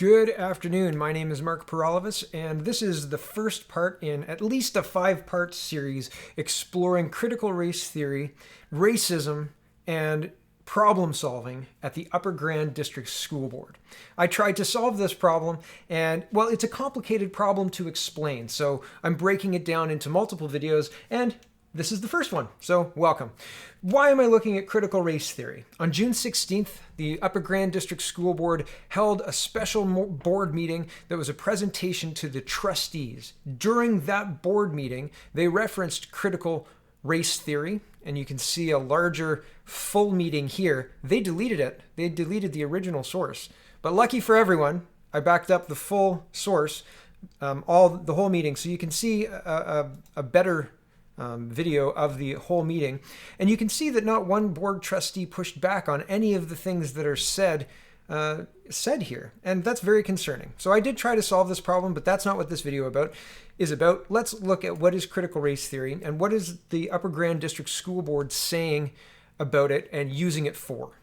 Good afternoon. My name is Mark Peralvis, and this is the first part in at least a 5-part series exploring critical race theory, racism, and problem solving at the Upper Grand District School Board. I tried to solve this problem, and well, it's a complicated problem to explain, so I'm breaking it down into multiple videos, and this is the first one, so welcome. Why am I looking at critical race theory? On June 16th, the Upper Grand District School Board held a special board meeting that was a presentation to the trustees. During that board meeting, they referenced critical race theory, and you can see a larger full meeting here. They deleted it. They deleted the original source. But lucky for everyone, I backed up the full source, the whole meeting, so you can see a better video of the whole meeting, and you can see that not one board trustee pushed back on any of the things that are said here, and that's very concerning. So I did try to solve this problem, but that's not what this video is about. Let's look at what is critical race theory and what is the Upper Grand District School Board saying about it and using it for.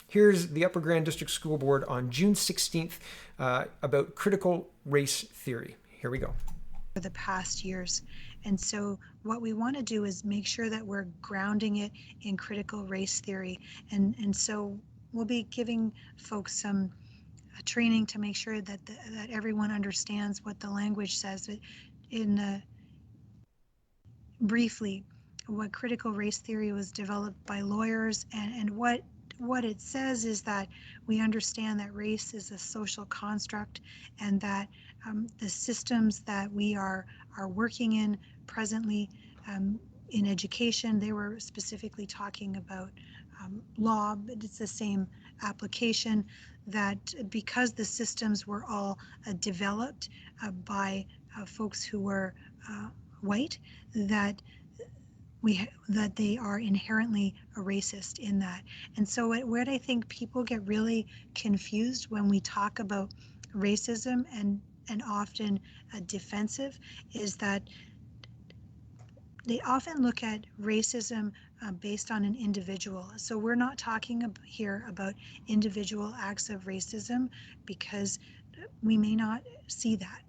Here's the Upper Grand District School Board on June 16th about critical race theory. Here we go. For the past years. And so what we want to do is make sure that we're grounding it in critical race theory. And so we'll be giving folks some training to make sure that that everyone understands what the language says. Briefly, what critical race theory was developed by lawyers, and what it says is that we understand that race is a social construct, and that the systems that we are working in presently in education, they were specifically talking about law, but it's the same application, that because the systems were all developed by folks who were white, that they are inherently a racist in that. And so what I think people get really confused when we talk about racism and often defensive is that they often look at racism based on an individual. So we're not talking here about individual acts of racism, because we may not see that.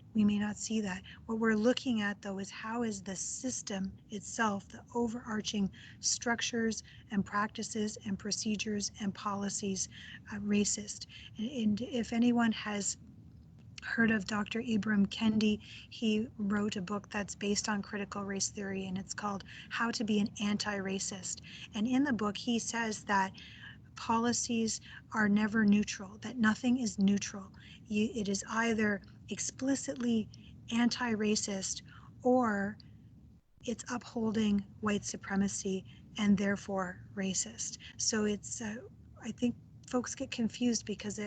What we're looking at, though, is how is the system itself, the overarching structures and practices and procedures and policies, racist. And if anyone has heard of Dr. Ibram Kendi, he wrote a book that's based on critical race theory, and it's called How to Be an Anti-Racist. And in the book, he says that policies are never neutral, that nothing is neutral. It is either explicitly anti-racist or it's upholding white supremacy and therefore racist. So it's, I think folks get confused because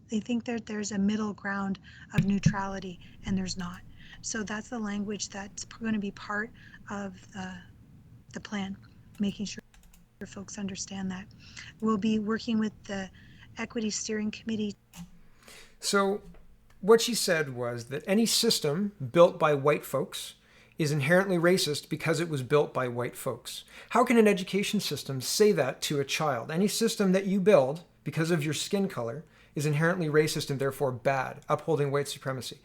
they think that there's a middle ground of neutrality, and there's not. So that's the language that's going to be part of the plan, making sure folks understand that. We'll be working with the Equity Steering Committee. So what she said was that any system built by white folks is inherently racist because it was built by white folks. How can an education system say that to a child? Any system that you build because of your skin color is inherently racist and therefore bad, upholding white supremacy.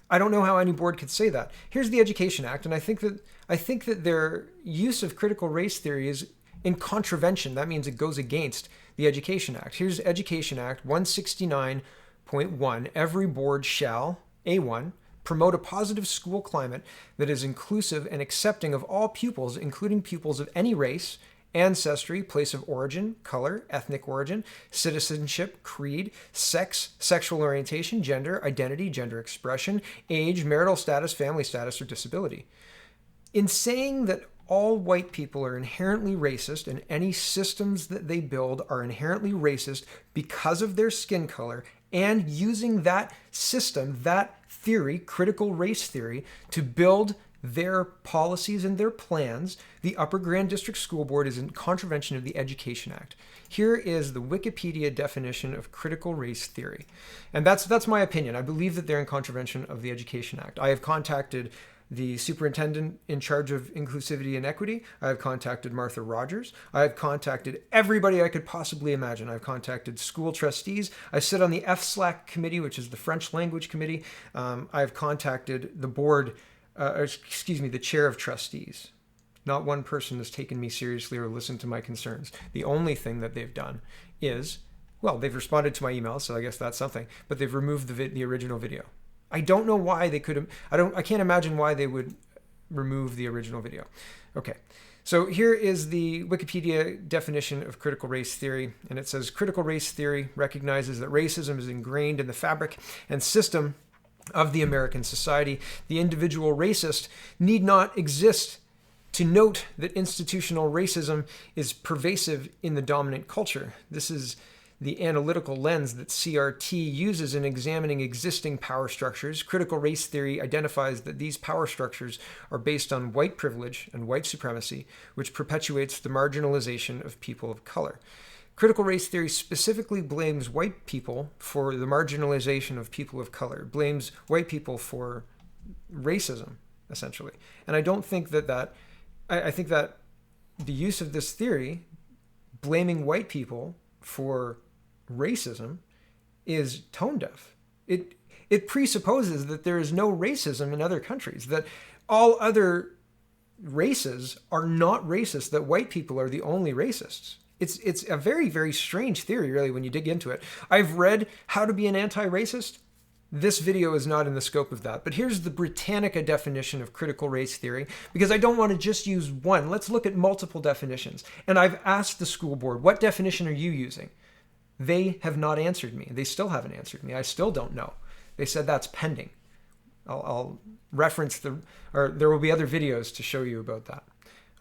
I don't know how any board could say that. Here's the Education Act, and I think that their use of critical race theory is in contravention. That means it goes against the Education Act. Here's Education Act 169.1. Every board shall, A1, promote a positive school climate that is inclusive and accepting of all pupils, including pupils of any race, ancestry, place of origin, color, ethnic origin, citizenship, creed, sex, sexual orientation, gender, identity, gender expression, age, marital status, family status, or disability. In saying that all white people are inherently racist and any systems that they build are inherently racist because of their skin color, and using that system, that theory, critical race theory, to build their policies and their plans, the Upper Grand District School Board is in contravention of the Education Act. Here is the Wikipedia definition of critical race theory. And that's my opinion. I believe that they're in contravention of the Education Act. I have contacted the superintendent in charge of inclusivity and equity. I have contacted Martha Rogers. I have contacted everybody I could possibly imagine. I've contacted school trustees. I sit on the FSLAC committee, which is the French language committee. I've contacted the board, the chair of trustees. Not one person has taken me seriously or listened to my concerns. The only thing that they've done is, well, they've responded to my email, so I guess that's something, but they've removed the original video. I don't know why they could have, I can't imagine why they would remove the original video. Okay, so here is the Wikipedia definition of critical race theory, and it says critical race theory recognizes that racism is ingrained in the fabric and system of the American society. The individual racist need not exist to note that institutional racism is pervasive in the dominant culture. This is the analytical lens that CRT uses in examining existing power structures. Critical race theory identifies that these power structures are based on white privilege and white supremacy, which perpetuates the marginalization of people of color. Critical race theory specifically blames white people for the marginalization of people of color, blames white people for racism, essentially. And I don't think I think that the use of this theory, blaming white people for racism, is tone deaf. It presupposes that there is no racism in other countries, that all other races are not racist, that white people are the only racists. It's a very, very strange theory, really, when you dig into it. I've read How to Be an Anti-Racist. This video is not in the scope of that, but here's the Britannica definition of critical race theory, because I don't want to just use one. Let's look at multiple definitions. And I've asked the school board, what definition are you using? They have not answered me. They still haven't answered me. I still don't know. They said that's pending. I'll reference there will be other videos to show you about that.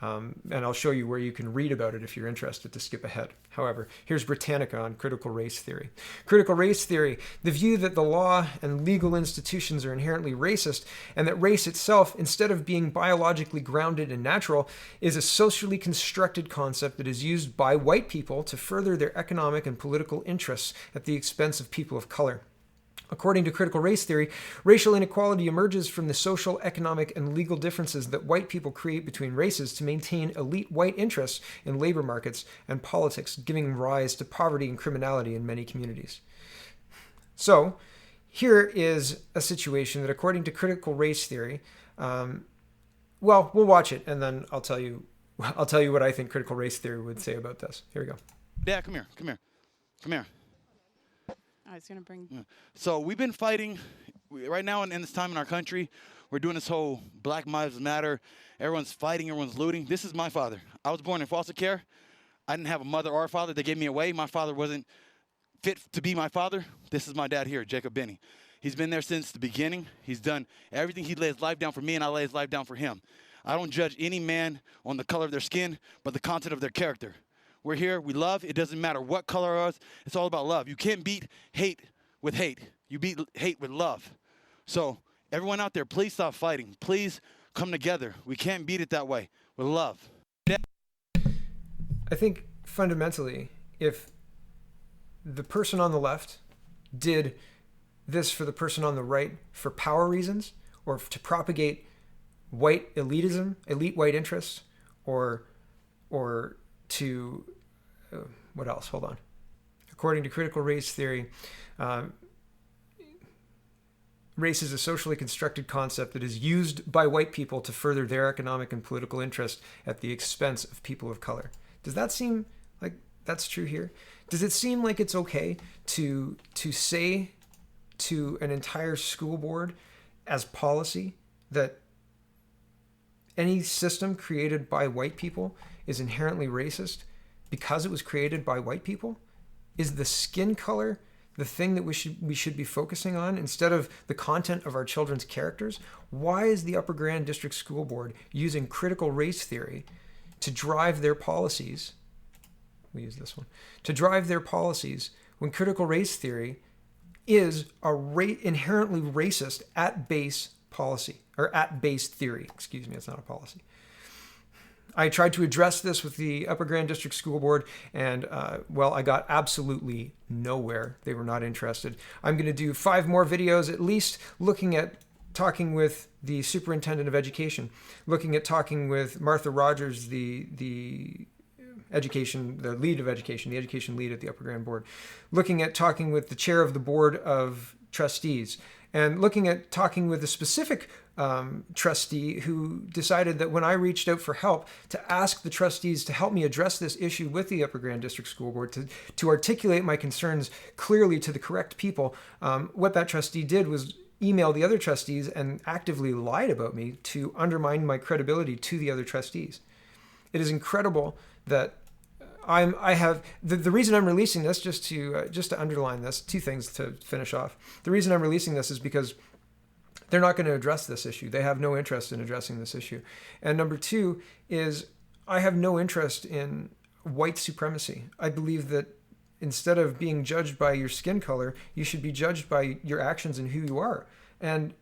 And I'll show you where you can read about it if you're interested to skip ahead. However, here's Britannica on critical race theory. Critical race theory, the view that the law and legal institutions are inherently racist, and that race itself, instead of being biologically grounded and natural, is a socially constructed concept that is used by white people to further their economic and political interests at the expense of people of color. According to critical race theory, racial inequality emerges from the social, economic, and legal differences that white people create between races to maintain elite white interests in labor markets and politics, giving rise to poverty and criminality in many communities. So, here is a situation that, according to critical race theory, well, we'll watch it, and then I'll tell you what I think critical race theory would say about this. Here we go. Dad, come here. I was going to bring... Yeah. So we've been fighting right now in this time in our country. We're doing this whole Black Lives Matter. Everyone's fighting, everyone's looting. This is my father. I was born in foster care. I didn't have a mother or a father. They gave me away. My father wasn't fit to be my father. This is my dad here, Jacob Benny. He's been there since the beginning. He's done everything. He laid his life down for me, and I lay his life down for him. I don't judge any man on the color of their skin, but the content of their character. We're here, we love. It doesn't matter what color it is. It's all about love. You can't beat hate with hate. You beat hate with love. So everyone out there, please stop fighting. Please come together. We can't beat it that way, with love. I think fundamentally, if the person on the left did this for the person on the right for power reasons, or to propagate white elitism, elite white interests, or to what else? Hold on. According to critical race theory, race is a socially constructed concept that is used by white people to further their economic and political interests at the expense of people of color. Does that seem like that's true here? Does it seem like it's okay to say to an entire school board as policy that any system created by white people is inherently racist because it was created by white people? Is the skin color the thing that we should be focusing on instead of the content of our children's characters? Why is the Upper Grand District School Board using critical race theory to drive their policies? We use this one. To drive their policies when critical race theory is inherently racist at base policy, or at base theory. Excuse me, it's not a policy. I tried to address this with the Upper Grand District School Board, and I got absolutely nowhere. They were not interested. I'm going to do 5 more videos at least looking at talking with the superintendent of education, looking at talking with Martha Rogers, the lead of education, the education lead at the Upper Grand Board, looking at talking with the chair of the board of trustees, and looking at talking with a specific trustee who decided that when I reached out for help to ask the trustees to help me address this issue with the Upper Grand District School Board, to articulate my concerns clearly to the correct people, what that trustee did was email the other trustees and actively lied about me to undermine my credibility to the other trustees. It is incredible that the reason I'm releasing this, just to underline this, two things to finish off. The reason I'm releasing this is because they're not going to address this issue. They have no interest in addressing this issue. And number two is I have no interest in white supremacy. I believe that instead of being judged by your skin color, you should be judged by your actions and who you are. And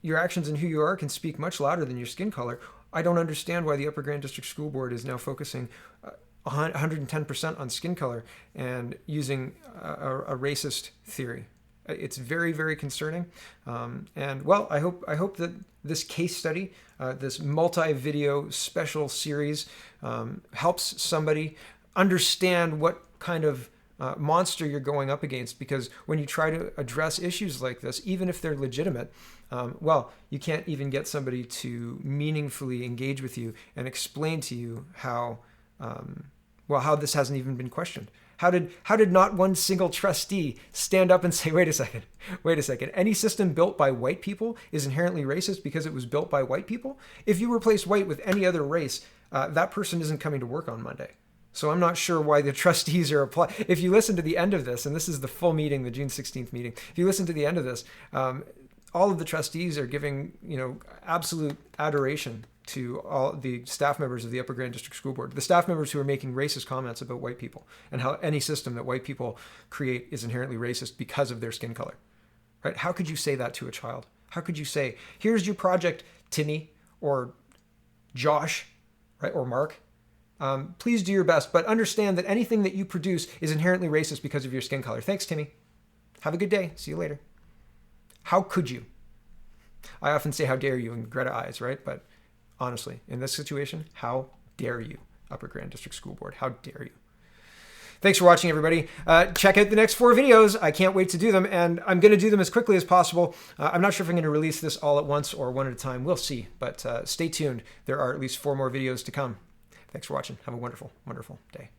your actions and who you are can speak much louder than your skin color. I don't understand why the Upper Grand District School Board is now focusing 110% on skin color and using a racist theory. It's very, very concerning. And well, I hope that this case study, this multi-video special series, helps somebody understand what kind of monster you're going up against. Because when you try to address issues like this, even if they're legitimate, well, you can't even get somebody to meaningfully engage with you and explain to you how this hasn't even been questioned. How did not one single trustee stand up and say, wait a second, any system built by white people is inherently racist because it was built by white people? If you replace white with any other race, that person isn't coming to work on Monday. So I'm not sure why the trustees are applying. If you listen to the end of this, and this is the full meeting, the June 16th meeting, if you listen to the end of this, all of the trustees are giving, absolute adoration to all the staff members of the Upper Grand District School Board, the staff members who are making racist comments about white people and how any system that white people create is inherently racist because of their skin color, right? How could you say that to a child? How could you say, here's your project, Timmy or Josh, right? Or Mark. Please do your best, but understand that anything that you produce is inherently racist because of your skin color. Thanks, Timmy. Have a good day. See you later. How could you? I often say, how dare you, in Greta eyes, right? But honestly, in this situation, how dare you, Upper Grand District School Board? How dare you? Thanks for watching, everybody. Check out the next 4 videos. I can't wait to do them, and I'm going to do them as quickly as possible. I'm not sure if I'm going to release this all at once or one at a time. We'll see, but stay tuned. There are at least 4 more videos to come. Thanks for watching. Have a wonderful, wonderful day.